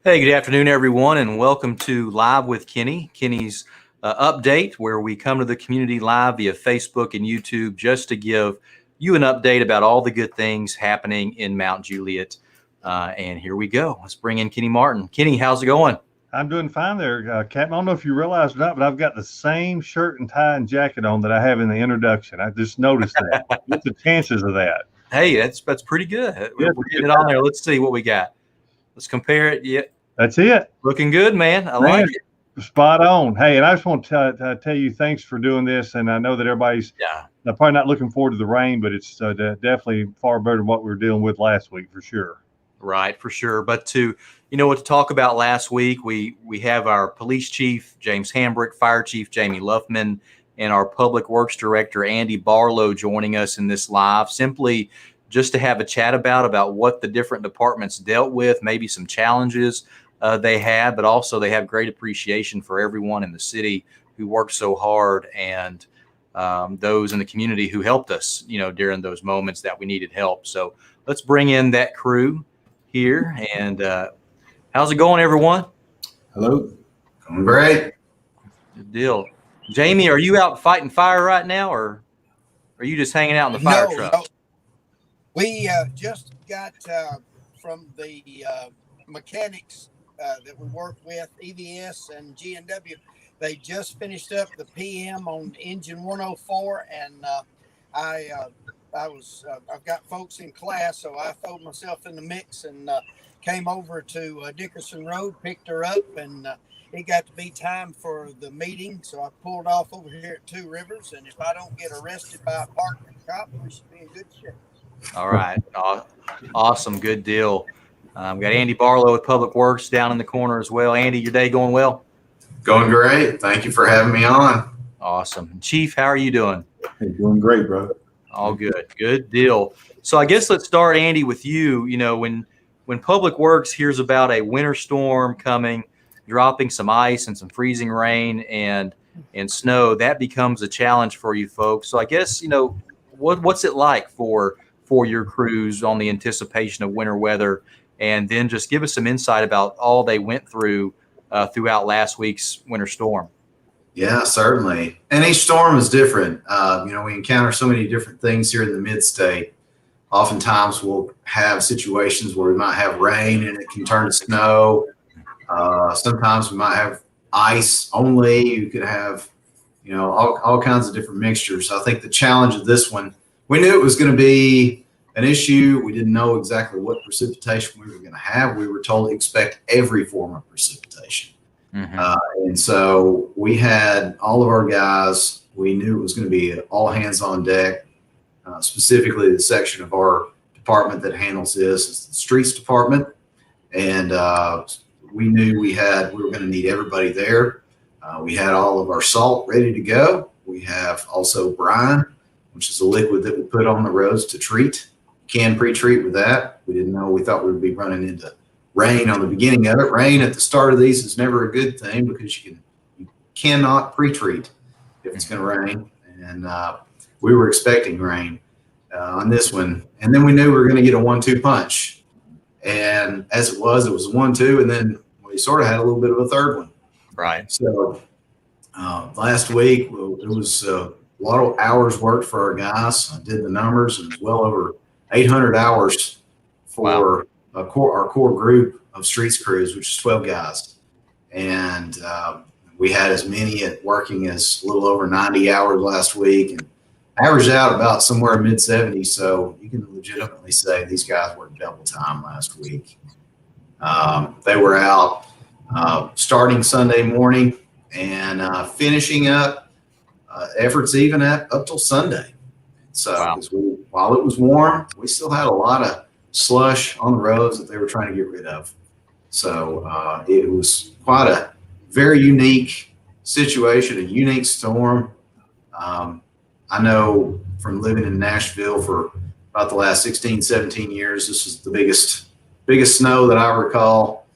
Hey, good afternoon, everyone, and welcome to Live with Kenny. Kenny's update, where we come to the community live via Facebook and YouTube just to give you an update about all the good things happening in Mount Juliet. And here we go. Let's bring in Kenny Martin. Kenny, how's it going? I'm doing fine there, Captain. I don't know if you realized or not, but I've got the same shirt and tie and jacket on that I have in the introduction. I just noticed that. What's the chances of that? Hey, that's pretty good. Yeah, We're getting it on there. Let's see what we got. Let's compare it. Yeah, that's it. looking good, man. I Man, like it. spot on. Hey, and I just want to tell you thanks for doing this. And I know that everybody's probably not looking forward to the rain, but it's definitely far better than what we were dealing with last week for sure. Right, for sure. But to talk about last week, we have our police chief, James Hambrick, fire chief, Jamie Luffman, and our public works director, Andy Barlow, joining us in this live, simply just to have a chat about what the different departments dealt with, maybe some challenges they had, but also they have great appreciation for everyone in the city who worked so hard, and those in the community who helped us, during those moments that we needed help. So let's bring in that crew here. And how's it going, everyone? Hello. Going great. Good deal. Jamie, are you out fighting fire right now, or are you just hanging out in the fire truck? No. We just got from the mechanics that we work with, EVS and G&W. They just finished up the PM on engine 104, and I've got folks in class, so I threw myself in the mix and came over to Dickerson Road, picked her up, and it got to be time for the meeting. So I pulled off over here at Two Rivers, and if I don't get arrested by a parking cop, we should be in good shape. All right. Awesome. Good deal. Got Andy Barlow with Public Works down in the corner as well. Andy, your day going well? Going great. Thank you for having me on. Awesome. Chief, how are you doing? Hey, doing great, brother. All good. Good deal. So I guess let's start, Andy, with you. When Public Works hears about a winter storm coming, dropping some ice and some freezing rain and snow, that becomes a challenge for you folks. So I guess, what's it like for your crews on the anticipation of winter weather? And then just give us some insight about all they went through throughout last week's winter storm. Yeah, certainly. And each storm is different. We encounter so many different things here in the mid-state. Oftentimes we'll have situations where we might have rain and it can turn to snow. Sometimes we might have ice only. You could have, all kinds of different mixtures. I think the challenge of this one, we knew it was going to be an issue. We didn't know exactly what precipitation we were going to have. We were told to expect every form of precipitation. Mm-hmm. And so we had all of our guys, we knew it was going to be all hands on deck. Specifically, the section of our department that handles this is the streets department. And we knew we were going to need everybody there. We had all of our salt ready to go. We have also brine, which is a liquid that we put on the roads to treat. You can pre-treat with that. We didn't know. We thought we would be running into rain on the beginning of it. Rain at the start of these is never a good thing because you cannot pre-treat if it's going to rain. And we were expecting rain on this one. And then we knew we were going to get a 1-2 punch. And as it was a 1-2. And then we sort of had a little bit of a third one. Right. So last week, it was a lot of hours worked for our guys. I did the numbers, and it was well over 800 hours for our core group of streets crews, which is 12 guys. And we had as many working as a little over 90 hours last week, and averaged out about somewhere mid-70s. So you can legitimately say these guys worked double time last week. They were out starting Sunday morning and finishing up efforts even up till Sunday. So while it was warm, we still had a lot of slush on the roads that they were trying to get rid of. So it was quite a very unique situation, a unique storm. I know from living in Nashville for about the last 16, 17 years, this is the biggest snow that I recall.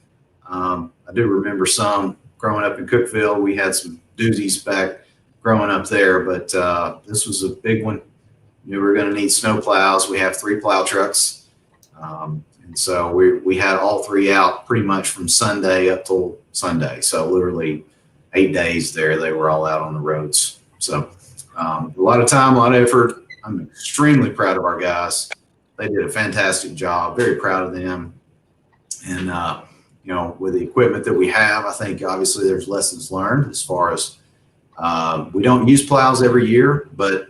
I do remember some growing up in Cookeville. We had some doozies back growing up there, but this was a big one. We were going to need snow plows. We have 3 plow trucks. And And so we had all three out pretty much from Sunday up till Sunday. So literally 8 days there, they were all out on the roads. So a lot of time, a lot of effort. I'm extremely proud of our guys. They did a fantastic job. Very proud of them. And, with the equipment that we have, I think obviously there's lessons learned as far as we don't use plows every year, but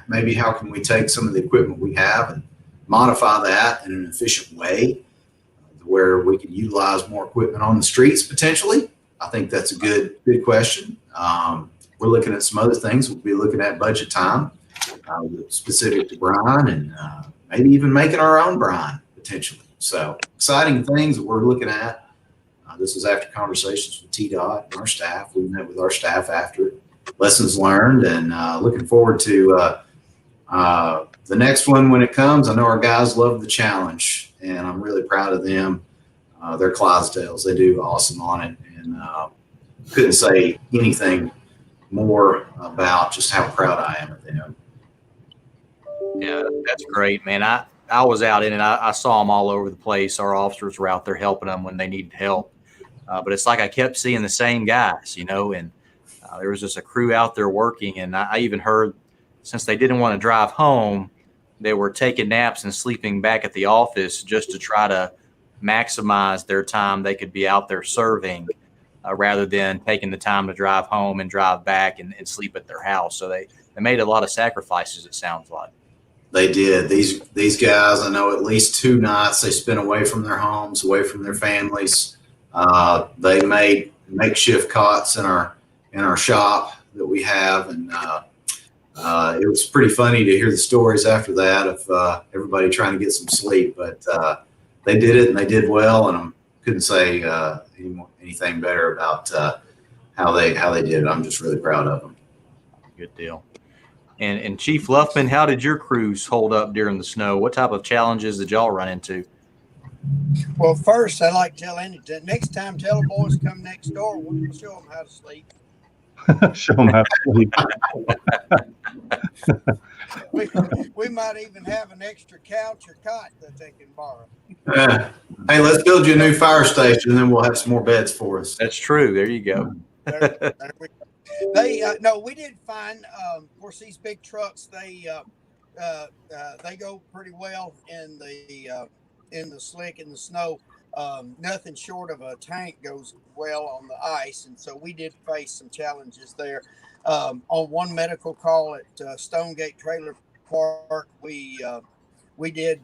maybe how can we take some of the equipment we have and modify that in an efficient way where we can utilize more equipment on the streets potentially? I think that's a good question. We're looking at some other things. We'll be looking at budget time specific to brine and maybe even making our own brine potentially. So exciting things that we're looking at. This is after conversations with TDOT and our staff. We met with our staff after lessons learned, and looking forward to the next one when it comes. I know our guys love the challenge, and I'm really proud of them. They're Clydesdales. They do awesome on it, and couldn't say anything more about just how proud I am of them. Yeah, that's great, man. I was out in it. I saw them all over the place. Our officers were out there helping them when they needed help. But it's like I kept seeing the same guys, and there was just a crew out there working. And I even heard, since they didn't want to drive home, they were taking naps and sleeping back at the office just to try to maximize their time they could be out there serving rather than taking the time to drive home and drive back and sleep at their house. So they made a lot of sacrifices, it sounds like. They did. These guys, I know at least 2 nights they spent away from their homes, away from their families. They made makeshift cots in our shop that we have, and it was pretty funny to hear the stories after that of everybody trying to get some sleep. But they did it, and they did well, and I couldn't say anything better about how they did it. I'm just really proud of them. Good deal. And Chief Luffman, how did your crews hold up during the snow? What type of challenges did y'all run into? Well, first, I like to tell Andy, next time, tell the boys come next door. We'll show them how to sleep. Show them how to sleep. we might even have an extra couch or cot that they can borrow. Hey, let's build you a new fire station, and then we'll have some more beds for us. That's true. There you go. There we go. No, we did find, of course, these big trucks, they go pretty well in the slick, in the snow. Nothing short of a tank goes well on the ice. And so we did face some challenges there. On one medical call at Stonegate Trailer Park, we did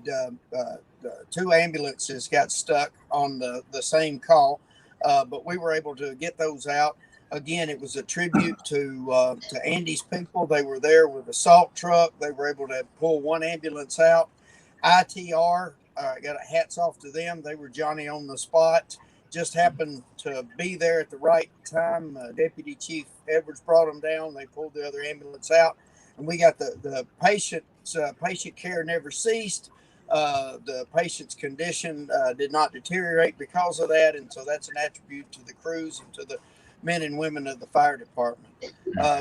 2 ambulances got stuck on the same call, but we were able to get those out. Again, it was a tribute to Andy's people. They were there with a salt truck. They were able to pull 1 ambulance out. ITR, got a hats off to them. They were Johnny on the spot. Just happened to be there at the right time. Deputy Chief Edwards brought them down. They pulled the other ambulance out, and we got the patient care never ceased. The patient's condition did not deteriorate because of that, and so that's an attribute to the crews and to the men and women of the fire department.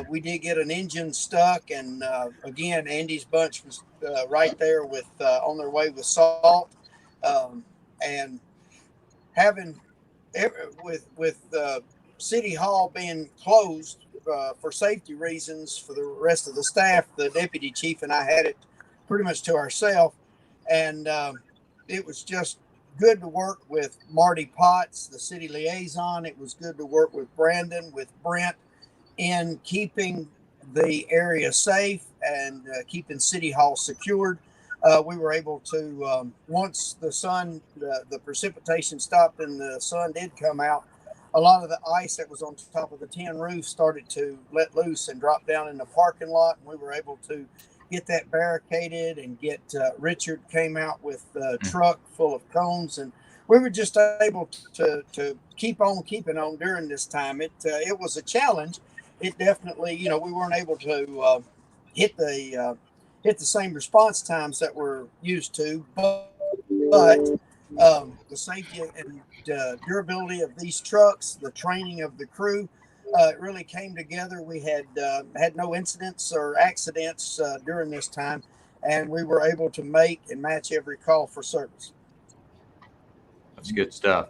We did get an engine stuck, and again, Andy's bunch was right there with on their way with salt, and having with City Hall being closed for safety reasons for the rest of the staff, the deputy chief and I had it pretty much to ourselves, and it was just good to work with Marty Potts, the city liaison. It was good to work with Brandon, with Brent, in keeping the area safe and keeping City Hall secured. We were able to, once the precipitation stopped and the sun did come out, a lot of the ice that was on top of the tin roof started to let loose and drop down in the parking lot. And we were able to get that barricaded and get Richard came out with a truck full of cones, and we were just able to keep on keeping on during this time. It was a challenge. It definitely, we weren't able to hit the same response times that we're used to, but the safety and durability of these trucks, the training of the crew, it really came together. We had no incidents or accidents during this time, and we were able to make and match every call for service. It's good stuff.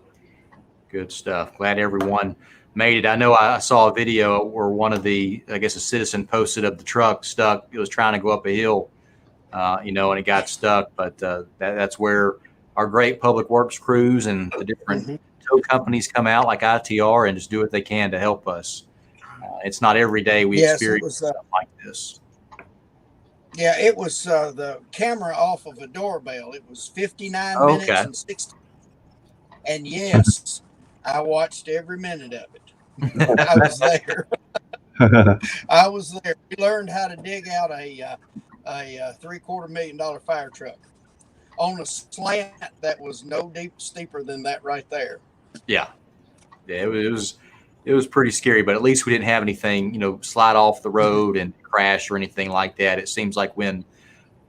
Good stuff. Glad everyone made it. I know I saw a video where one of the, I guess a citizen posted of the truck stuck. It was trying to go up a hill, and it got stuck. But that's where our great public works crews and the different tow companies come out like ITR and just do what they can to help us. It's not every day we experience stuff like this. Yeah, it was the camera off of a doorbell. It was 59 minutes and 60. And yes, I watched every minute of it. I was there. I was there. We learned how to dig out a $750,000 fire truck on a slant that was no steeper than that right there. Yeah, it was pretty scary, but at least we didn't have anything, slide off the road and crash or anything like that. It seems like when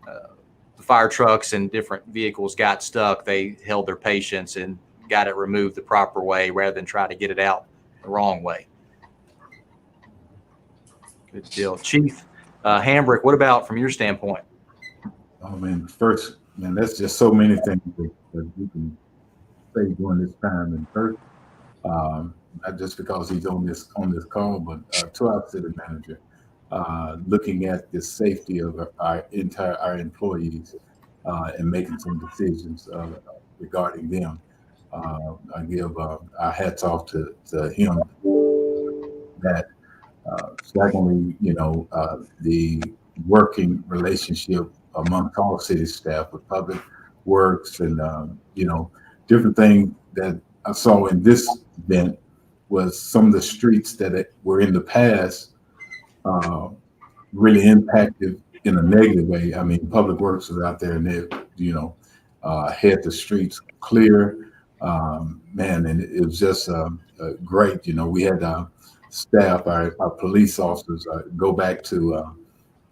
the fire trucks and different vehicles got stuck, they held their patience and got it removed the proper way rather than try to get it out the wrong way. Good deal. Chief Hambrick, what about from your standpoint? Oh, man, first, man, that's just so many things that we can say during this time. And first, not just because he's on this call, but to our city manager, looking at the safety of our employees and making some decisions regarding them. I give our hats off to him. That secondly, the working relationship among all city staff with public works and different things that I saw in this event was some of the streets that were in the past really impacted in a negative way. I mean, public works was out there and they, had the streets clear. Man, and it was just great. We had staff, our police officers go back to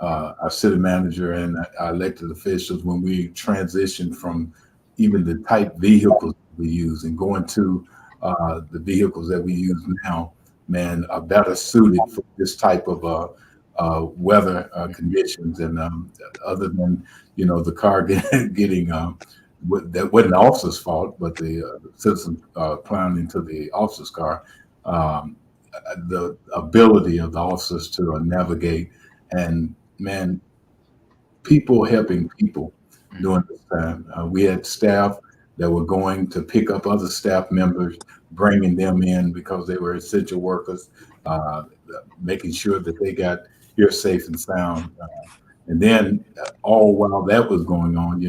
our city manager and our elected officials when we transitioned from even the type vehicles we use and going to the vehicles that we use now, man, are better suited for this type of weather conditions. And other than, the car getting that wasn't the officer's fault, but the citizen plowing into the officer's car, the ability of the officers to navigate and, man, people helping people during this time. We had staff that were going to pick up other staff members, bringing them in because they were essential workers, making sure that they got here safe and sound. And then all while that was going on,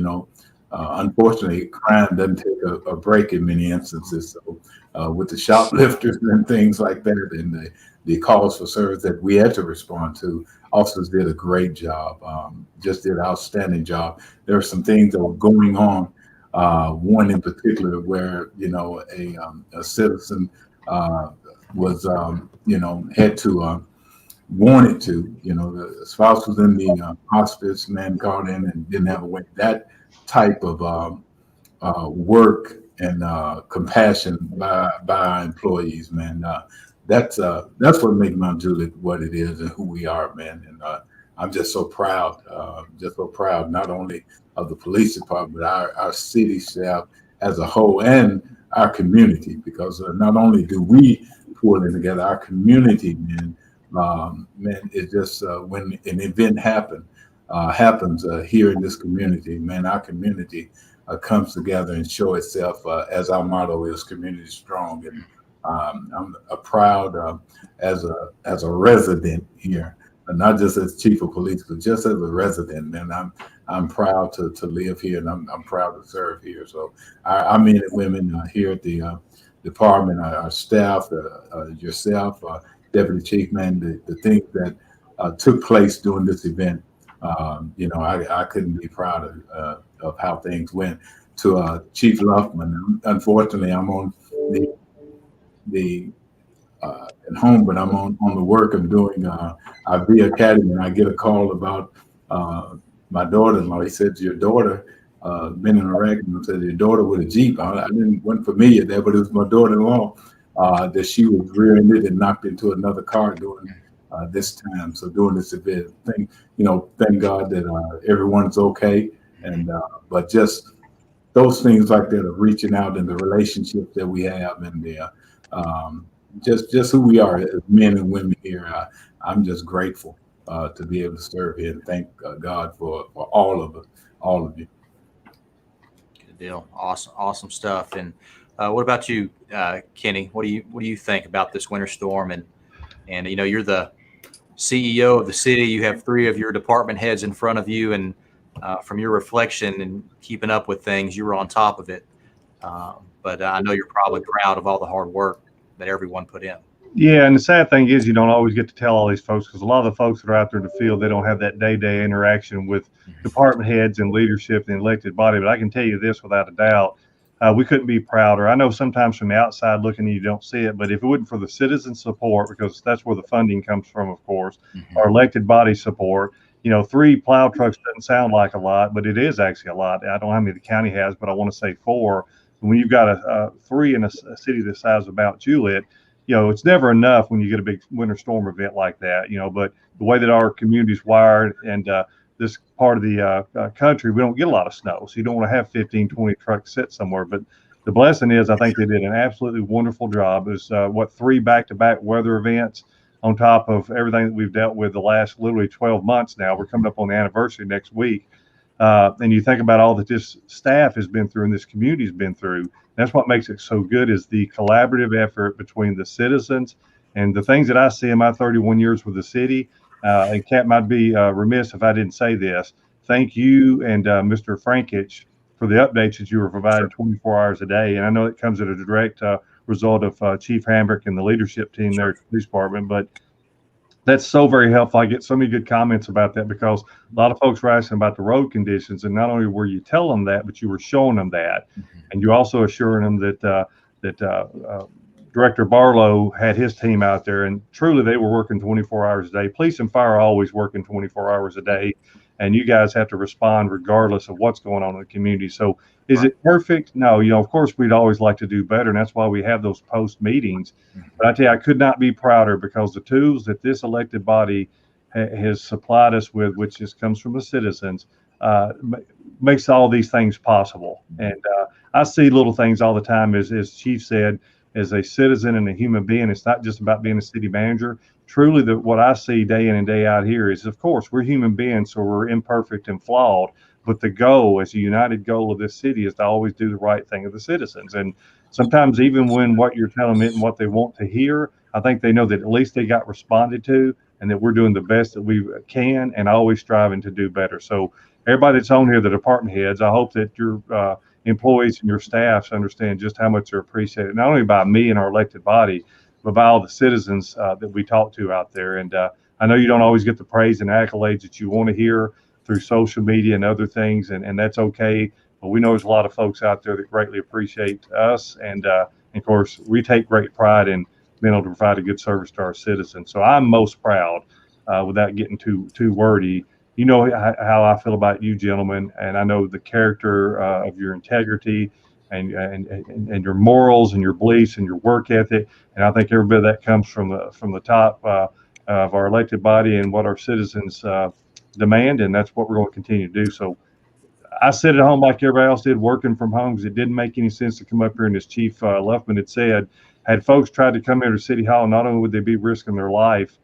unfortunately, crime doesn't take a break in many instances. So with the shoplifters and things like that and the calls for service that we had to respond to, officers did a great job, just did an outstanding job. There were some things that were going on, one in particular where, a citizen was, had to, wanted to, the spouse was in the hospice, man called in and didn't have a way. That type of work and compassion by our employees, man. That's what makes Mount Juliet what it is and who we are, man. And I'm just so proud, not only of the police department, but our city staff as a whole and our community, because not only do we pull it together, our community, man, it's just when an event happens here in this community, man, our community comes together and show itself as our motto is community strong. And I'm proud as a resident here, not just as chief of police, but just as a resident, man. I'm proud to live here and I'm proud to serve here. So our men and women here at the department, our staff, yourself, Deputy Chief, man, the things that took place during this event, I couldn't be proud of how things went. To Chief Luffman, unfortunately, I'm on the at home, but I'm on the work. I'm doing our V Academy, and I get a call about my daughter-in-law. He said, "Your daughter been in a wreck," and I said, "Your daughter with a Jeep." Wasn't familiar there, but it was my daughter-in-law that she was rear-ended and knocked into another car during this time. So during this event, thank God that everyone's okay. And but just those things like that of reaching out and the relationships that we have and the just who we are as men and women here. I'm just grateful to be able to serve here and thank God for all of you. Good deal. Awesome stuff. And what about you, Kenny? What do you think about this winter storm? And you're the CEO of the city. You have 3 of your department heads in front of you, and from your reflection and keeping up with things, you were on top of it. But I know you're probably proud of all the hard work that everyone put in. Yeah, and the sad thing is you don't always get to tell all these folks, because a lot of the folks that are out there in the field, they don't have that day-to-day interaction with department heads and leadership and elected body. But I can tell you this without a doubt, we couldn't be prouder. I know sometimes from the outside looking, you don't see it, but if it wasn't for the citizen support, because that's where the funding comes from, of course, our elected body support, 3 plow trucks doesn't sound like a lot, but it is actually a lot. I don't know how many the county has, but I want to say 4. When you've got a 3 in a city the size of about Juliet, it's never enough when you get a big winter storm event like that, but the way that our community's wired and this part of the country, we don't get a lot of snow. So you don't want to have 15, 20 trucks sit somewhere. But the blessing is, I think they did an absolutely wonderful job. It was 3 back-to-back weather events on top of everything that we've dealt with the last literally 12 months now. We're coming up on the anniversary next week. And you think about all that this staff has been through and this community has been through. That's what makes it so good, is the collaborative effort between the citizens and the things that I see in my 31 years with the city. And Captain, I'd be remiss if I didn't say this. Thank you and Mr. Frankich for the updates that you were providing 24 hours a day. And I know it comes as a direct result of Chief Hambrick and the leadership team there at the police department, but that's so very helpful. I get so many good comments about that, because a lot of folks were asking about the road conditions, and not only were you telling them that, but you were showing them that, and you also assuring them that Director Barlow had his team out there, and truly they were working 24 hours a day. Police and fire are always working 24 hours a day, and you guys have to respond regardless of what's going on in the community. So is it perfect? No, of course we'd always like to do better, and that's why we have those post meetings. But I tell you, I could not be prouder, because the tools that this elected body has supplied us with, which just comes from the citizens, makes all these things possible. And I see little things all the time, as Chief said, as a citizen and a human being. It's not just about being a city manager. Truly, what I see day in and day out here is, of course, we're human beings, so we're imperfect and flawed. But the goal, as a united goal of this city, is to always do the right thing of the citizens. And sometimes even when what you're telling them isn't what they want to hear, I think they know that at least they got responded to, and that we're doing the best that we can, and always striving to do better. So everybody that's on here, the department heads, I hope that your employees and your staffs understand just how much they're appreciated, not only by me and our elected body, but by all the citizens that we talk to out there. And I know you don't always get the praise and accolades that you want to hear through social media and other things, and that's okay. But we know there's a lot of folks out there that greatly appreciate us. And of course, we take great pride in being able to provide a good service to our citizens. So I'm most proud, without getting too wordy. You know how I feel about you gentlemen, and I know the character of your integrity and your morals and your beliefs and your work ethic. And I think every bit of that comes from the top of our elected body and what our citizens demand, and that's what we're going to continue to do. So I sit at home like everybody else did, working from home, because it didn't make any sense to come up here. And as Chief Luffman had said, had folks tried to come into City Hall, not only would they be risking their life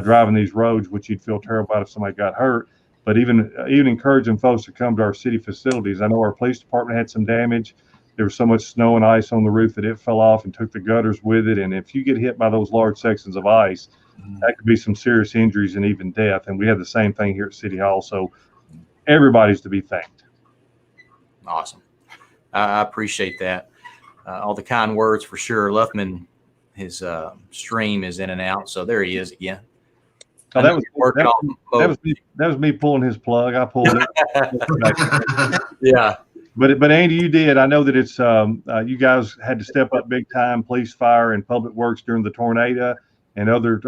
driving these roads, which you'd feel terrible about if somebody got hurt, but even encouraging folks to come to our city facilities. I know our police department had some damage. There was so much snow and ice on the roof that it fell off and took the gutters with it. And if you get hit by those large sections of ice, that could be some serious injuries and even death. And we had the same thing here at City Hall. So everybody's to be thanked. Awesome. I appreciate that. All the kind words for sure. Luffman, his stream is in and out. So there he is again. Oh, that was me pulling his plug. I pulled it. Yeah. But Andy, you did. I know that it's you guys had to step up big time, police, fire, and public works during the tornado and other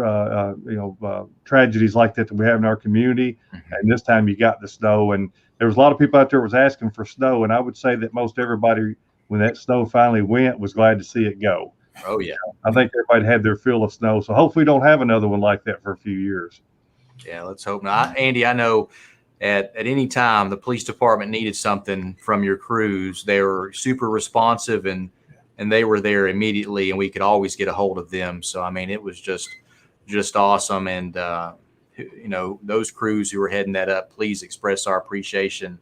tragedies like that we have in our community. And this time you got the snow, and there was a lot of people out there was asking for snow, and I would say that most everybody, when that snow finally went, was glad to see it go. Oh yeah, I think everybody had their fill of snow, so hopefully we don't have another one like that for a few years. Yeah, let's hope not. Andy, I know at any time the police department needed something from your crews, they were super responsive and they were there immediately, and we could always get a hold of them. So I mean, it was just awesome. And you know, those crews who were heading that up, please express our appreciation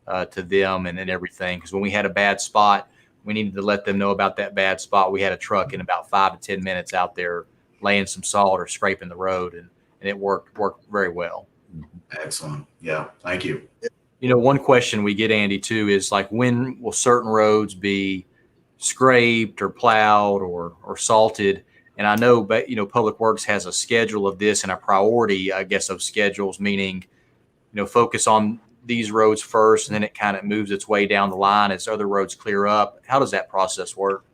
to them and everything. Because when we had a bad spot, we needed to let them know about that bad spot. We had a truck in about 5 to 10 minutes out there laying some salt or scraping the road, and it worked very well. Excellent. Yeah. Thank you. You know, one question we get, Andy, too, is like, when will certain roads be scraped or plowed or salted? And I know, but you know, Public Works has a schedule of this and a priority, I guess, of schedules, meaning, you know, focus on these roads first, and then it kind of moves its way down the line as other roads clear up. How does that process work?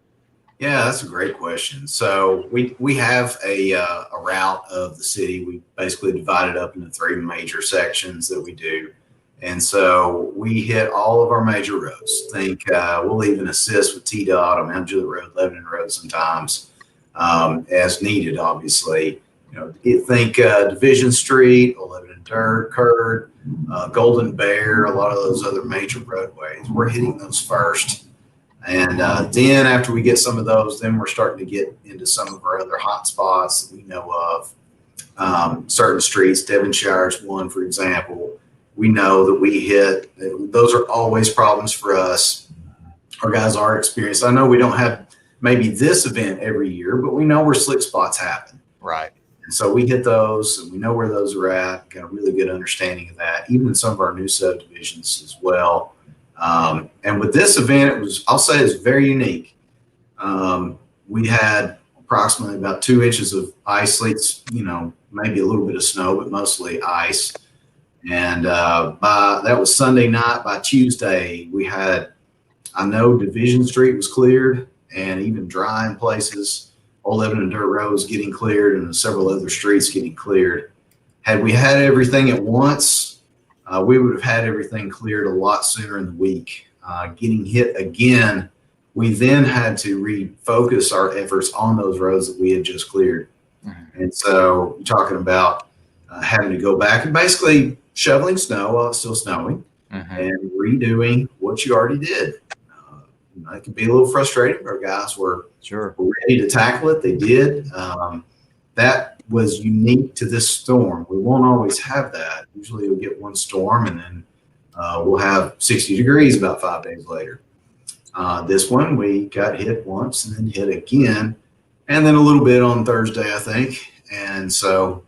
Yeah, that's a great question. So we have a route of the city. We basically divide it up into 3 major sections that we do. And so we hit all of our major roads. Think we'll even assist with TDOT on Mount Juliet Road, Lebanon Road sometimes, as needed, obviously. You know, think Division Street, Lebanon Dirt, Curd, Golden Bear, a lot of those other major roadways. We're hitting those first. And then after we get some of those, then we're starting to get into some of our other hot spots that we know of. Certain streets, Devonshire is one, for example. We know that we hit, those are always problems for us. Our guys are experienced. I know we don't have maybe this event every year, but we know where slick spots happen. Right. And so we hit those, and we know where those are at, got a really good understanding of that, even in some of our new subdivisions as well. And with this event, I'll say it's very unique. We had approximately about 2 inches of ice sleets, you know, maybe a little bit of snow, but mostly ice. And that was Sunday night. By Tuesday, we had, I know Division Street was cleared, and even dry in places. Old Lebanon Dirt Road was getting cleared, and several other streets getting cleared. Had we had everything at once, we would have had everything cleared a lot sooner in the week. Getting hit again, we then had to refocus our efforts on those roads that we had just cleared. Mm-hmm. And so you're talking about having to go back and basically shoveling snow while it's still snowing, mm-hmm. and redoing what you already did. It can be a little frustrating. Our guys were ready to tackle it. They did. That was unique to this storm. We won't always have that. Usually we'll get one storm, and then we'll have 60 degrees about 5 days later. This one, we got hit once and then hit again, and then a little bit on Thursday, I think. And so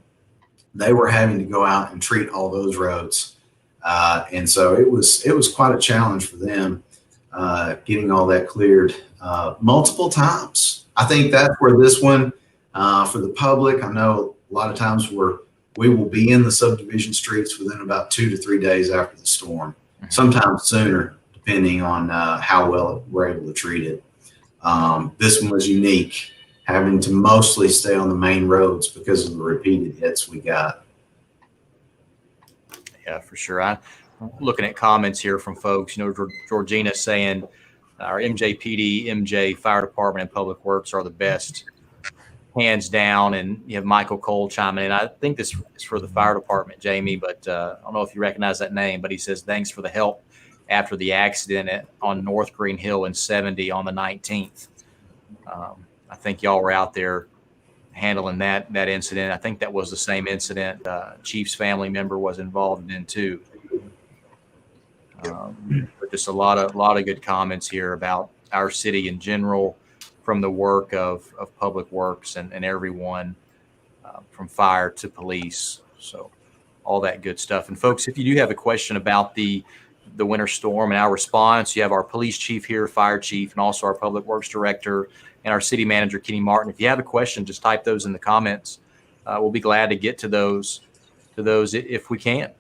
they were having to go out and treat all those roads. And so it was quite a challenge for them, getting all that cleared multiple times. I think that's where this one, for the public, I know a lot of times we will be in the subdivision streets within about 2 to 3 days after the storm, mm-hmm. sometimes sooner, depending on how well we're able to treat it. This one was unique, having to mostly stay on the main roads because of the repeated hits we got. Yeah, for sure. I'm looking at comments here from folks. You know, Georgina saying our MJPD, MJ Fire Department, and Public Works are the best, hands down. And you have Michael Cole chiming in. I think this is for the fire department, Jamie, but I don't know if you recognize that name, but he says, thanks for the help after the accident on North Green Hill and 70 on the 19th. I think y'all were out there handling that incident. I think that was the same incident Chief's family member was involved in too. But just a lot of good comments here about our city in general, from the work of Public Works and everyone, from fire to police. So all that good stuff. And folks, if you do have a question about the winter storm and our response, you have our police chief here, fire chief, and also our Public Works director and our city manager, Kenny Martin. If you have a question, just type those in the comments. We'll be glad to get to those if we can.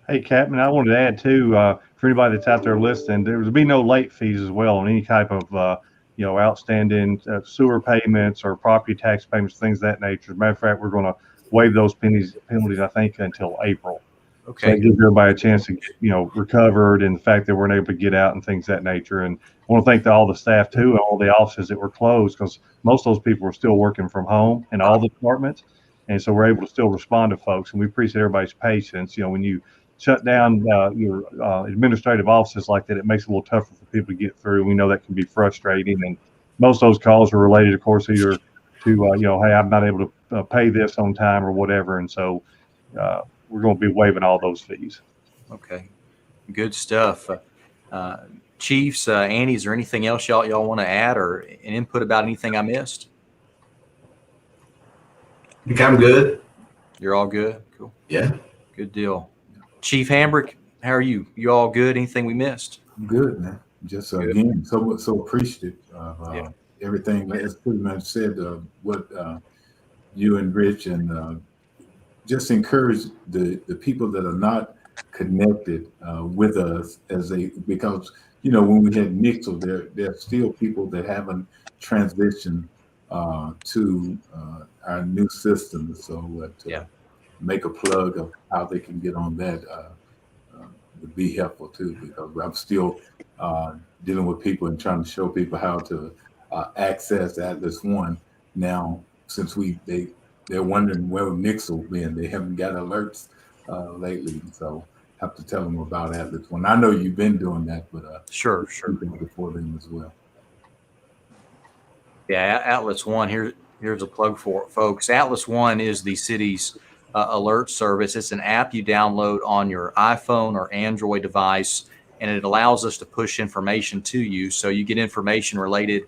Hey, Captain, I wanted to add too, for anybody that's out there listening, there would be no late fees as well on any type of outstanding sewer payments or property tax payments, things of that nature. As a matter of fact, we're going to waive those penalties, I think, until April. Okay. So that gives everybody a chance to get, recovered, and the fact that we're able to get out and things of that nature. And I want to thank all the staff too, and all the offices that were closed, because most of those people were still working from home in all the departments. And so we're able to still respond to folks, and we appreciate everybody's patience. When you shut down your administrative offices like that, it makes it a little tougher for people to get through. We know that can be frustrating, and most of those calls are related, of course, either to hey, I'm not able to pay this on time or whatever, and so we're going to be waiving all those fees. Okay, good stuff. Chiefs, Andy, is there anything else y'all want to add or an input about anything I missed? I think I'm good. You're all good? Cool. Yeah. Good deal. Chief Hambrick, how are you? You all good? Anything we missed? Good, man. Just again, so appreciative of everything. As pretty much said, what you and Rich and just encourage the people that are not connected with us because when we had Nixle, there's still people that haven't transitioned to our new system. So make a plug of how they can get on that would be helpful too, because I'm still dealing with people and trying to show people how to access Atlas One now, since they're wondering where Nixle been. They haven't got alerts lately, so have to tell them about Atlas One. I know you've been doing that, but sure before them as well. Yeah, Atlas One. Here's a plug for it, folks. Atlas One is the city's alert service. It's an app you download on your iPhone or Android device, and it allows us to push information to you. So you get information related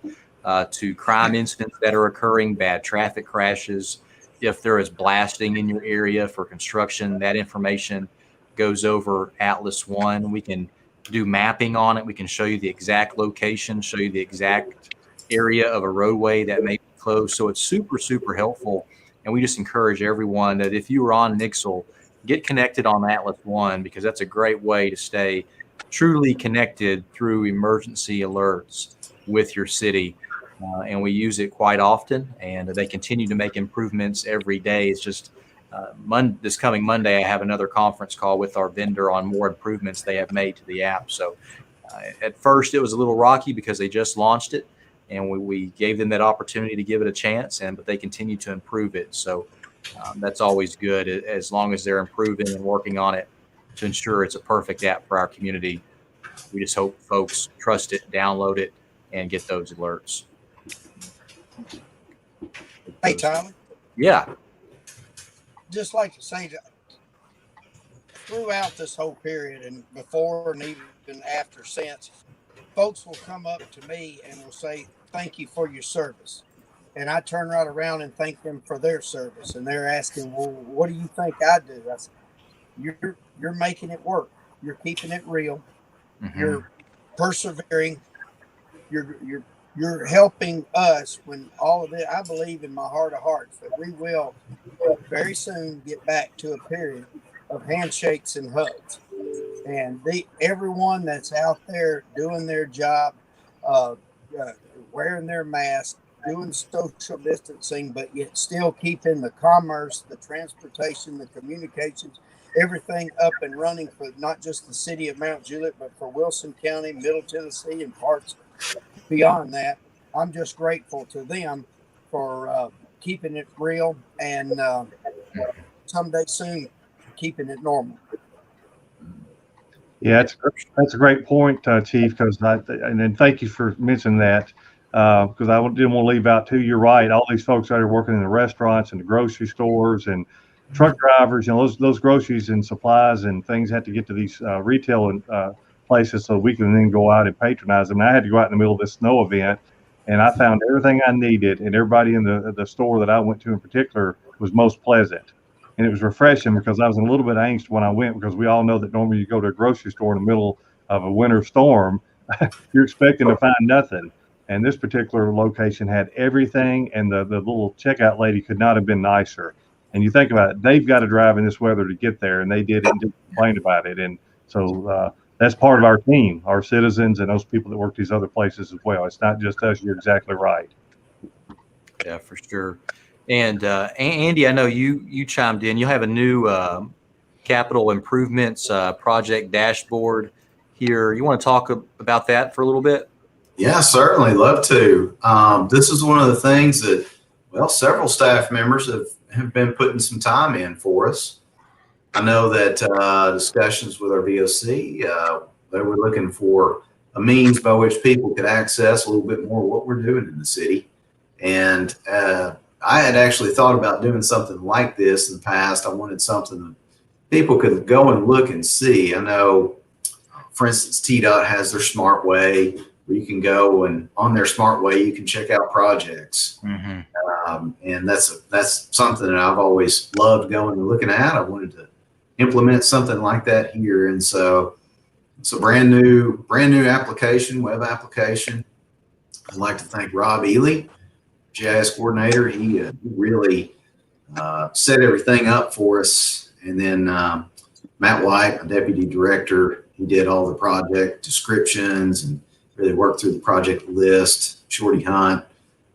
to crime incidents that are occurring, bad traffic crashes. If there is blasting in your area for construction, that information goes over Atlas One. We can do mapping on it. We can show you the exact location, show you the exact area of a roadway that may be closed. So it's super, super helpful. And we just encourage everyone that if you are on Nixle, get connected on Atlas One, because that's a great way to stay truly connected through emergency alerts with your city. And we use it quite often, and they continue to make improvements every day. It's just this coming Monday, I have another conference call with our vendor on more improvements they have made to the app. So at first it was a little rocky because they just launched it, and we gave them that opportunity to give it a chance, but they continue to improve it. So that's always good, as long as they're improving and working on it to ensure it's a perfect app for our community. We just hope folks trust it, download it, and get those alerts. Hey, Tyler. Yeah. Just like to say that throughout this whole period, and before and even after since, folks will come up to me and will say, "Thank you for your service." And I turn right around and thank them for their service. And they're asking, "Well, what do you think I do?" I said, you're making it work. You're keeping it real. Mm-hmm. You're persevering. You're helping us when all of it. I believe in my heart of hearts that we will very soon get back to a period of handshakes and hugs. And everyone that's out there doing their job, wearing their mask, doing social distancing, but yet still keeping the commerce, the transportation, the communications, everything up and running for not just the city of Mount Juliet, but for Wilson County, Middle Tennessee, and parts beyond that. I'm just grateful to them for keeping it real and someday soon keeping it normal. Yeah, that's a great point, Chief. And then thank you for mentioning that, because I didn't want to leave out too. You're right. All these folks that are working in the restaurants and the grocery stores and truck drivers, those groceries and supplies and things have to get to these retail places so we can then go out and patronize them. And I had to go out in the middle of this snow event, and I found everything I needed, and everybody in the store that I went to in particular was most pleasant. And it was refreshing because I was a little bit anxious when I went, because we all know that normally you go to a grocery store in the middle of a winter storm, you're expecting to find nothing. And this particular location had everything, and the little checkout lady could not have been nicer. And you think about it, they've got to drive in this weather to get there, and they did it and didn't complain about it. And so that's part of our team, our citizens, and those people that work these other places as well. It's not just us. You're exactly right. Yeah, for sure. And Andy, I know you chimed in. You'll have a new capital improvements project dashboard here. You want to talk about that for a little bit? Yeah, certainly. Love to. This is one of the things that, several staff members have been putting some time in for us. I know that discussions with our VOC, they were looking for a means by which people could access a little bit more of what we're doing in the city. And I had actually thought about doing something like this in the past. I wanted something that people could go and look and see. I know, for instance, TDOT has their Smart Way where you can go, and on their Smart Way, you can check out projects. Mm-hmm. And that's something that I've always loved going and looking at. I wanted to implement something like that here. And so it's a brand new application, web application. I'd like to thank Rob Ely, GIS coordinator. He really set everything up for us. And then Matt White, my deputy director, he did all the project descriptions and really worked through the project list. Shorty Hunt,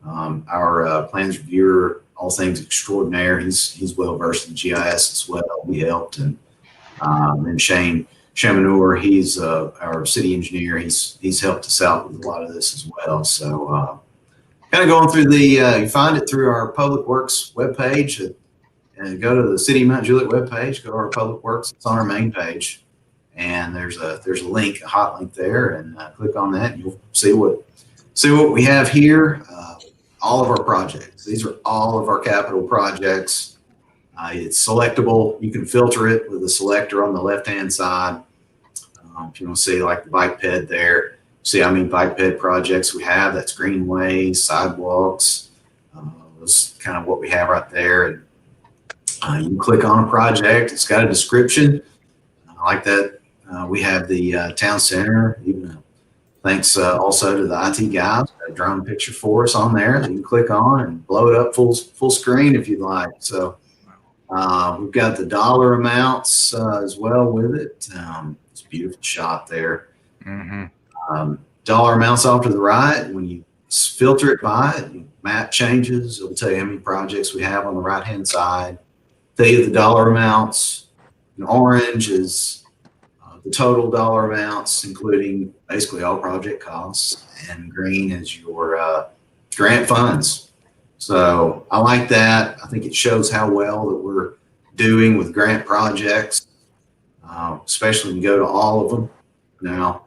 our plans reviewer, all things extraordinaire. He's well versed in GIS as well. He helped, and Shane Chamanur, he's our city engineer. He's helped us out with a lot of this as well. So kind of going through you find it through our Public Works webpage, and go to the City of Mount Juliet webpage. Go to our Public Works. It's on our main page, and there's a link, a hot link there, and click on that. And you'll see what we have here. All of our projects. These are all of our capital projects. It's selectable. You can filter it with a selector on the left-hand side. If you want to see like the bike ped there, see how many bike ped projects we have. That's greenways, sidewalks. That's kind of what we have right there. And you can click on a project. It's got a description. I like that. We have the town center, even thanks also to the IT guys, got a drone picture for us on there that you can click on and blow it up full screen if you'd like. So we've got the dollar amounts as well with it. It's a beautiful shot there. Mm-hmm. Dollar amounts off to the right. When you filter it by it, map changes. It'll tell you how many projects we have on the right-hand side. Tell you the dollar amounts. In orange is the total dollar amounts, including basically all project costs, and green is your grant funds. So I like that. I think it shows how well that we're doing with grant projects, especially when you go to all of them. Now,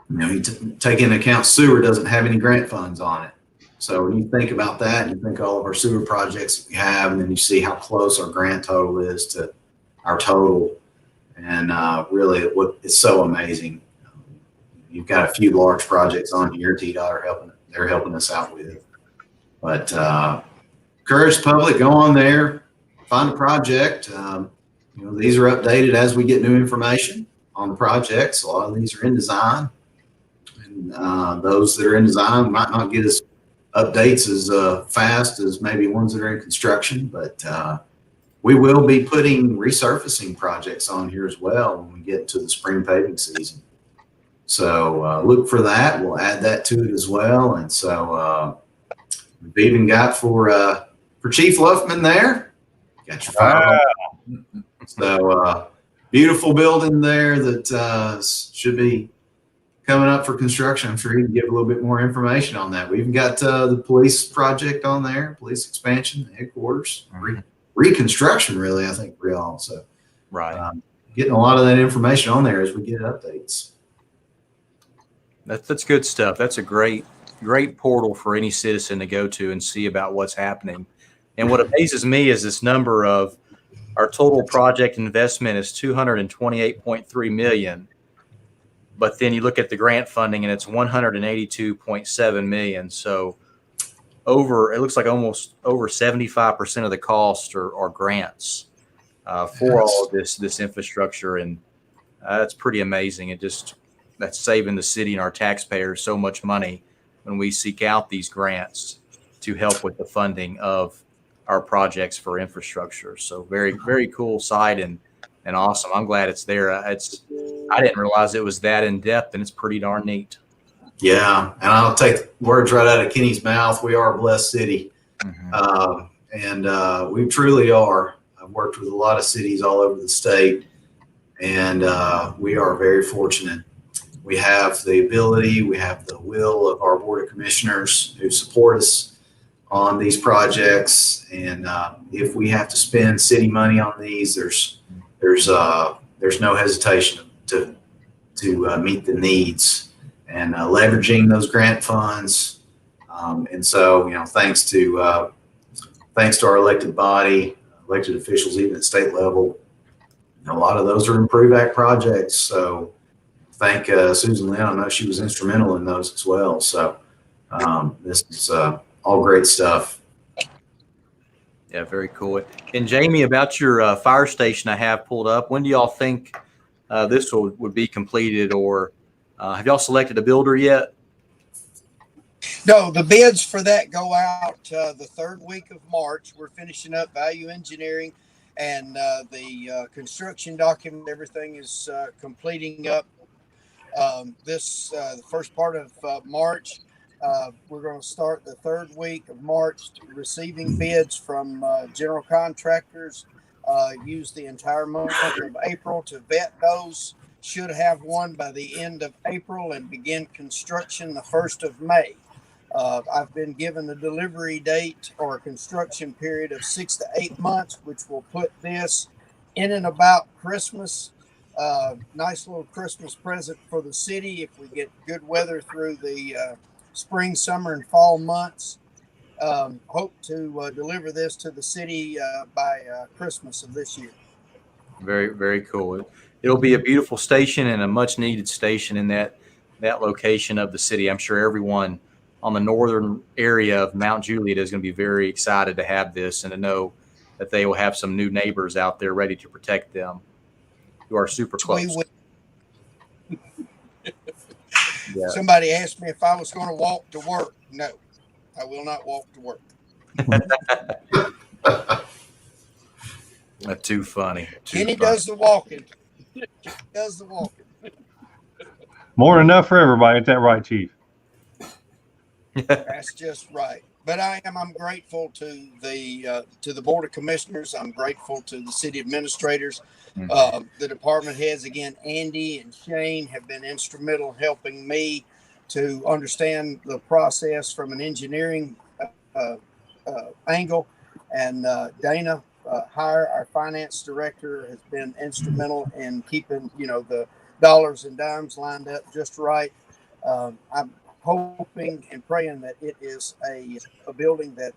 you take into account sewer doesn't have any grant funds on it. So when you think about that, and you think all of our sewer projects that we have, and then you see how close our grant total is to our total. And really, it's so amazing. You've got a few large projects on here. TDOT they're helping us out with. But encourage the public, go on there, find a project. These are updated as we get new information on the projects. A lot of these are in design, and those that are in design might not get as updates as fast as maybe ones that are in construction, but we will be putting resurfacing projects on here as well when we get to the spring paving season. So look for that. We'll add that to it as well. And so we've even got for Chief Luffman there. Got your fire. So beautiful building there that should be coming up for construction. I'm sure he can give a little bit more information on that. We even got the police project on there, police expansion, headquarters. Reconstruction, really, I think, real also. Right. Getting a lot of that information on there as we get updates. That's good stuff. That's a great portal for any citizen to go to and see about what's happening. And what amazes me is this number of our total project investment is $228.3 million. But then you look at the grant funding and it's $182.7 million. So it looks like almost over 75% of the cost are grants for all of this infrastructure, and that's pretty amazing. That's saving the city and our taxpayers so much money when we seek out these grants to help with the funding of our projects for infrastructure. So very, very cool site and awesome. I'm glad it's there. I didn't realize it was that in depth, and it's pretty darn neat. Yeah, and I'll take words right out of Kenny's mouth. We are a blessed city, and we truly are. I've worked with a lot of cities all over the state, and we are very fortunate. We have the ability, we have the will of our board of commissioners who support us. on these projects, and if we have to spend city money on these, there's no hesitation to meet the needs and leveraging those grant funds. And so, thanks to our elected body, elected officials, even at state level, a lot of those are Improve Act projects. So thank Susan Lynn. I know she was instrumental in those as well. So this is all great stuff. Yeah, very cool. And Jamie, about your fire station I have pulled up, when do y'all think this would be completed, or have y'all selected a builder yet? No, the bids for that go out the third week of March. We're finishing up value engineering, and the construction document. Everything is completing up the first part of March. We're going to start the third week of March receiving bids from general contractors. Use the entire month of April to vet those. Should have one by the end of April and begin construction the 1st of May. I've been given a delivery date or a construction period of 6 to 8 months, which will put this in and about Christmas. Nice little Christmas present for the city if we get good weather through the spring, summer, and fall months. Hope to deliver this to the city by Christmas of this year. Very, very cool. It'll be a beautiful station and a much needed station in that location of the city. I'm sure everyone on the northern area of Mount Juliet is going to be very excited to have this and to know that they will have some new neighbors out there ready to protect them who are super close. Yeah. Somebody asked me if I was going to walk to work. No, I will not walk to work. That's too funny. Kenny does the walking. Does the walking. More than enough for everybody. Is that right, Chief? That's just right. But I'm grateful to the Board of Commissioners. I'm grateful to the city administrators, the department heads. Again, Andy and Shane have been instrumental in helping me to understand the process from an engineering angle. And Dana Hire, our finance director, has been instrumental in keeping the dollars and dimes lined up just right. I'm hoping and praying that it is a building that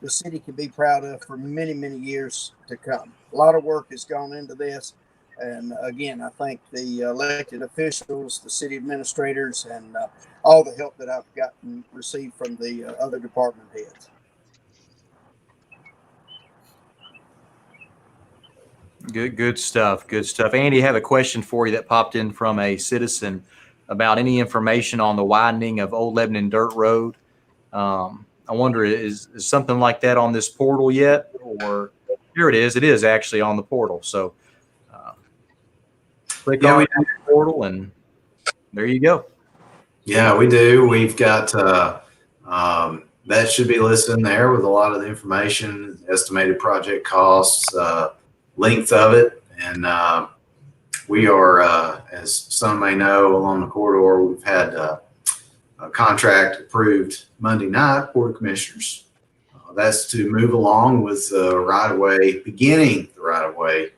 the city can be proud of for many, many years to come. A lot of work has gone into this. And again, I thank the elected officials, the city administrators, and all the help that I've received from the other department heads. Good stuff. Good stuff. Andy, I have a question for you that popped in from a citizen about any information on the widening of Old Lebanon Dirt Road. I wonder, is something like that on this portal yet? Or here it is. It is actually on the portal. So click on the portal and there you go. Yeah, we do. We've got that should be listed in there with a lot of the information, estimated project costs, length of it. And we are, as some may know, along the corridor, we've had a contract approved Monday night, Board of Commissioners. That's to move along with beginning the right-of-way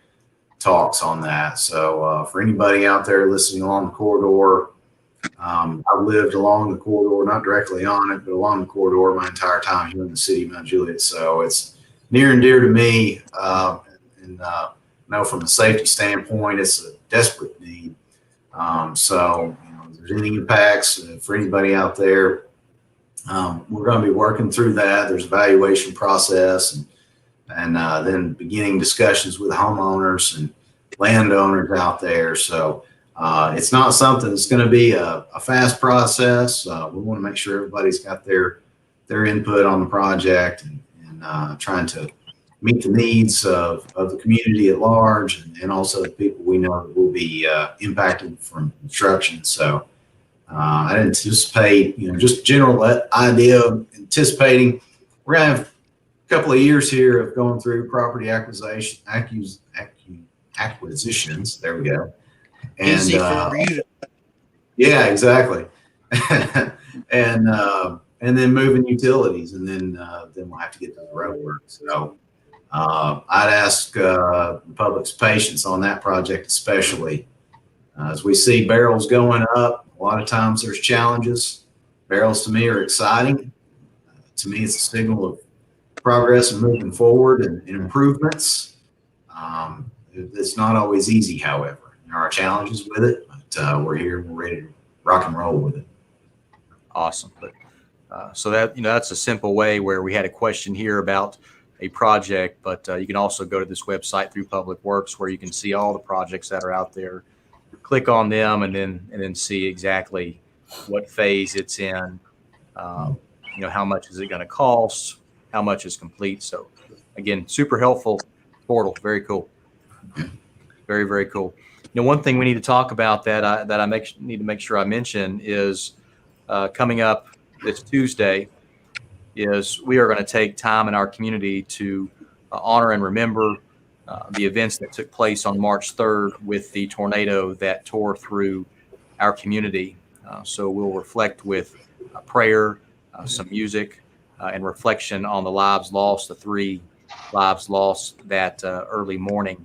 talks on that. So for anybody out there listening along the corridor, I've lived along the corridor, not directly on it, but along the corridor my entire time here in the city of Mount Juliet. So it's near and dear to me. From a safety standpoint, it's a desperate need. So if there's any impacts for anybody out there, we're going to be working through that. There's an evaluation process and then beginning discussions with homeowners and landowners out there. So it's not something that's going to be a fast process. We want to make sure everybody's got their input on the project and trying to meet the needs of the community at large and also the people we know that will be impacted from construction. So I anticipate, just general idea of anticipating we're going to have a couple of years here of going through property acquisitions. There we go. And easy for you. yeah, exactly. And and then moving utilities, and then we'll have to get to the road work. So I'd ask the public's patience on that project, especially as we see barrels going up. A lot of times there's challenges. Barrels to me are exciting. To me, it's a signal of progress and moving forward and improvements. It's not always easy, however. There are challenges with it, but we're here and we're ready to rock and roll with it. Awesome. But so that, that's a simple way where we had a question here about a project, but you can also go to this website through Public Works where you can see all the projects that are out there. Click on them and then see exactly what phase it's in. How much is it going to cost? How much is complete? So again, super helpful portal. Very cool. Very, very cool. One thing we need to talk about that I need to make sure I mention is coming up this Tuesday is we are going to take time in our community to honor and remember the events that took place on March 3rd with the tornado that tore through our community. So we'll reflect with prayer, some music, and reflection on the lives lost, the 3 lives lost that early morning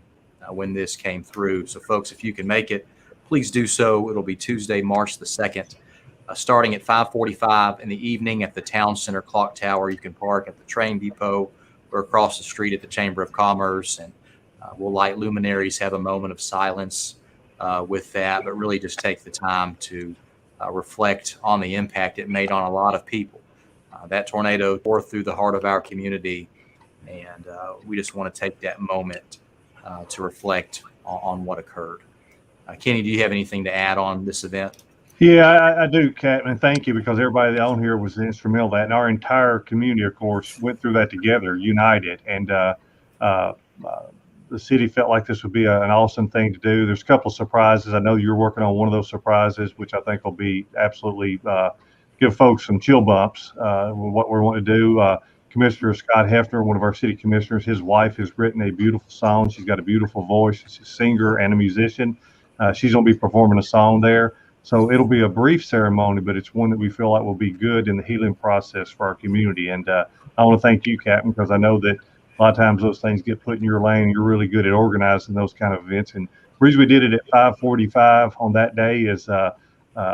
when this came through. So folks, if you can make it, please do so. It'll be Tuesday, March the 2nd, starting at 5:45 in the evening at the Town Center Clock Tower. You can park at the train depot or across the street at the Chamber of Commerce, and we'll light luminaries, have a moment of silence with that, but really just take the time to reflect on the impact it made on a lot of people. That tornado tore through the heart of our community, and we just want to take that moment to reflect on what occurred. Kenny, do you have anything to add on this event? Yeah, I do, Kat, and thank you, because everybody on here was instrumental in that, and our entire community, of course, went through that together, united, and the city felt like this would be an awesome thing to do. There's a couple of surprises. I know you're working on one of those surprises, which I think will be absolutely give folks some chill bumps with what we're wanting to do. Commissioner Scott Hefner, one of our city commissioners, his wife has written a beautiful song. She's got a beautiful voice. She's a singer and a musician. She's going to be performing a song there. So it'll be a brief ceremony, but it's one that we feel like will be good in the healing process for our community. And I want to thank you, Captain, because I know that a lot of times those things get put in your lane. You're really good at organizing those kind of events. And the reason we did it at 5:45 on that day is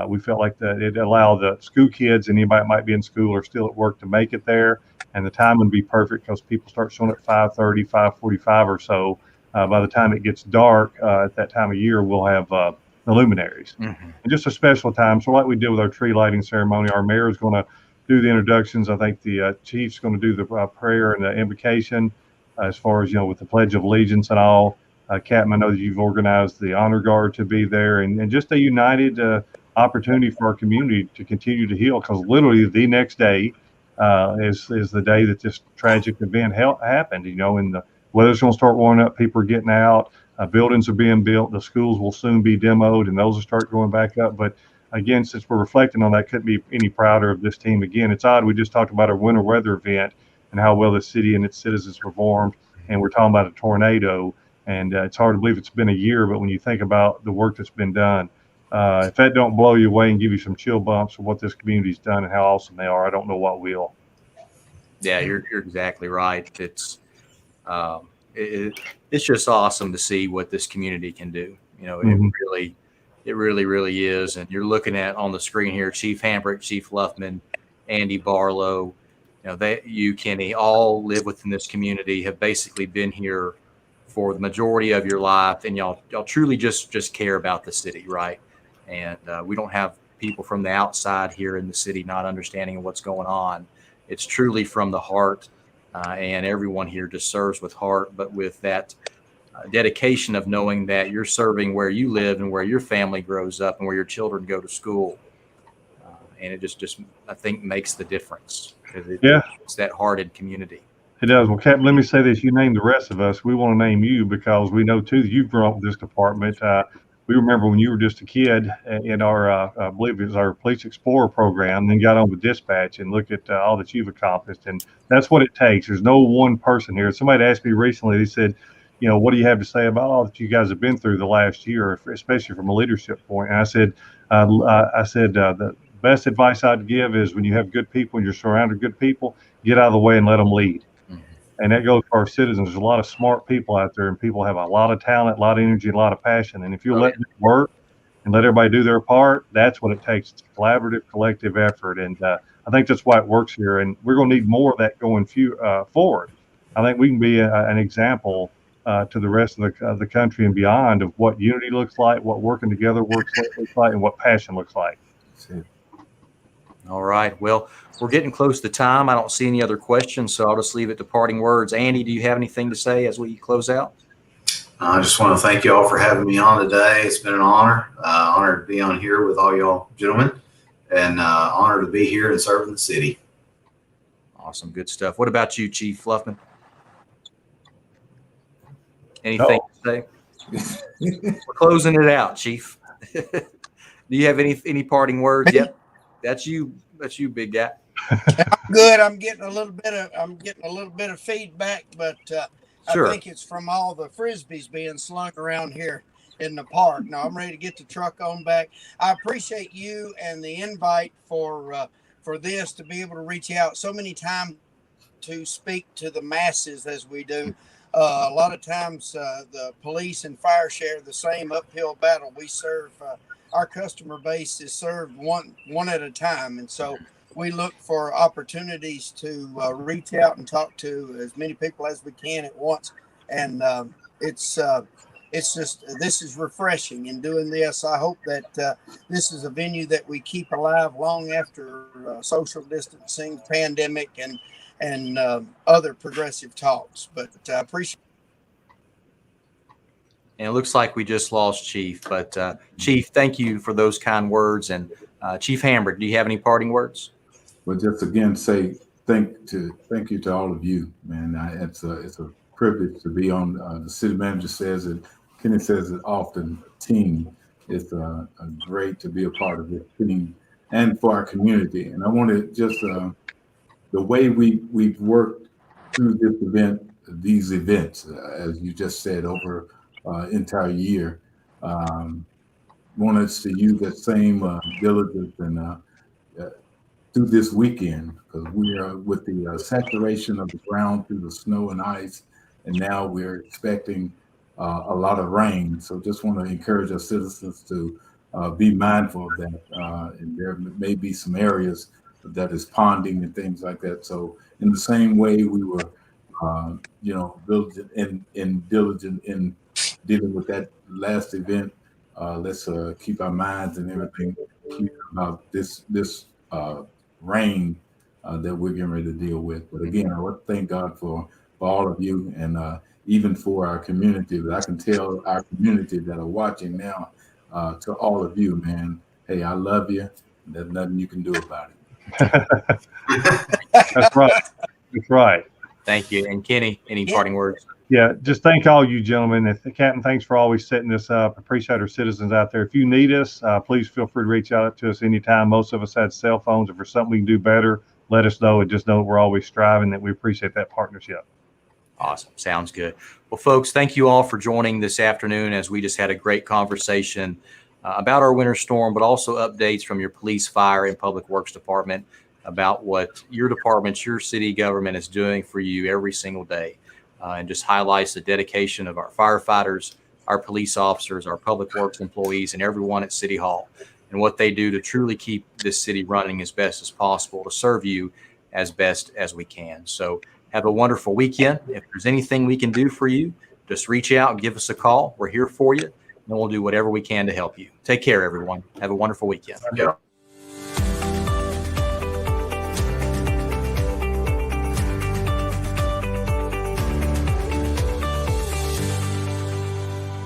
we felt like that it allowed the school kids and anybody that might be in school or still at work to make it there. And the time would be perfect because people start showing up at 5:30, 5:45 or so. By the time it gets dark at that time of year, we'll have the luminaries. And just a special time. So like we did with our tree lighting ceremony, our mayor is going to do the introductions. I think the chief's going to do the prayer and the invocation as far as, with the Pledge of Allegiance and all. Captain, I know that you've organized the honor guard to be there, and just a united opportunity for our community to continue to heal, because literally the next day is the day that this tragic event happened, and the weather's going to start warming up. People are getting out. Buildings are being built. The schools will soon be demoed, and those will start going back up. But again, since we're reflecting on that, couldn't be any prouder of this team. Again, it's odd. We just talked about our winter weather event and how well the city and its citizens performed, and we're talking about a tornado. And it's hard to believe it's been a year, but when you think about the work that's been done, if that don't blow you away and give you some chill bumps of what this community's done and how awesome they are, I don't know what will. Yeah, you're exactly right. It's it's just awesome to see what this community can do. It really is. And you're looking at on the screen here, Chief Hambrick, Chief Luffman, Andy Barlow, you, Kenny, all live within this community, have basically been here for the majority of your life, and y'all truly just care about the city, right? And we don't have people from the outside here in the city not understanding what's going on. It's truly from the heart, and everyone here just serves with heart, but with that dedication of knowing that you're serving where you live and where your family grows up and where your children go to school. And it just I think makes the difference, because it's that hearted community. It does. Well, Captain, let me say this. You name the rest of us. We want to name you because we know, too, that you've grown up with this department. We remember when you were just a kid in our, I believe it was our Police Explorer program, then got on with dispatch, and look at all that you've accomplished. And that's what it takes. There's no one person here. Somebody asked me recently, they said, what do you have to say about all that you guys have been through the last year, especially from a leadership point? And I said, best advice I'd give is when you have good people and you're surrounded with good people, get out of the way and let them lead. Mhm. And that goes for our citizens. There's a lot of smart people out there, and people have a lot of talent, a lot of energy, a lot of passion. And if you let them work and let everybody do their part, that's what it takes. It's a collaborative, collective effort. And I think that's why it works here. And we're going to need more of that going forward. I think we can be an example to the rest of the country and beyond of what unity looks like, what working together looks like, and what passion looks like. That's it. All right. Well, we're getting close to time. I don't see any other questions, so I'll just leave it to parting words. Andy, do you have anything to say as we close out? I just want to thank you all for having me on today. It's been an honor. Honor to be on here with all y'all gentlemen, and honor to be here and serving the city. Awesome. Good stuff. What about you, Chief Fluffman? Anything to say? We're closing it out, Chief. Do you have any parting words? Yep. That's you, big guy. I'm good. I'm getting a little bit of feedback, but Sure. I think it's from all the frisbees being slung around here in the park. Now I'm ready to get the truck on back. I appreciate you and the invite for this, to be able to reach out so many times to speak to the masses as we do. A lot of times the police and fire share the same uphill battle. We serve our customer base is served one at a time, and so we look for opportunities to reach out and talk to as many people as we can at once. And it's just, this is refreshing in doing this. I hope that this is a venue that we keep alive long after social distancing, pandemic, and other progressive talks. But I appreciate. And it looks like we just lost Chief, but Chief, thank you for those kind words. And Chief Hambrick, do you have any parting words? Well, just again say thank you to all of you, man. It's a privilege to be on. The city manager says it, Kenny says it often. Team, it's a great to be a part of this team and for our community. And I want to just the way we've worked through these events, as you just said, over entire year. Want us to use that same diligence and through this weekend, because we are with the saturation of the ground through the snow and ice, and now we're expecting a lot of rain. So just want to encourage our citizens to be mindful of that. And there may be some areas that is ponding and things like that. So in the same way we were, diligent in dealing with that last event, let's keep our minds and everything about this rain that we're getting ready to deal with. But again, I want to thank God for all of you, and even for our community. But I can tell our community that are watching now, to all of you, man, hey, I love you. There's nothing you can do about it. That's right. That's right. Thank you. And Kenny, any parting words? Yeah, just thank all you gentlemen. Captain, thanks for always setting this up. Appreciate our citizens out there. If you need us, please feel free to reach out to us anytime. Most of us had cell phones. If there's something we can do better, let us know, and just know that we're always striving, that we appreciate that partnership. Awesome. Sounds good. Well, folks, thank you all for joining this afternoon as we just had a great conversation about our winter storm, but also updates from your police, fire, and public works department about what your department, your city government is doing for you every single day. And just highlights the dedication of our firefighters, our police officers, our public works employees, and everyone at City Hall, and what they do to truly keep this city running as best as possible to serve you as best as we can. So have a wonderful weekend. If there's anything we can do for you, just reach out and give us a call. We're here for you, and we'll do whatever we can to help you. Take care, everyone. Have a wonderful weekend. Yeah.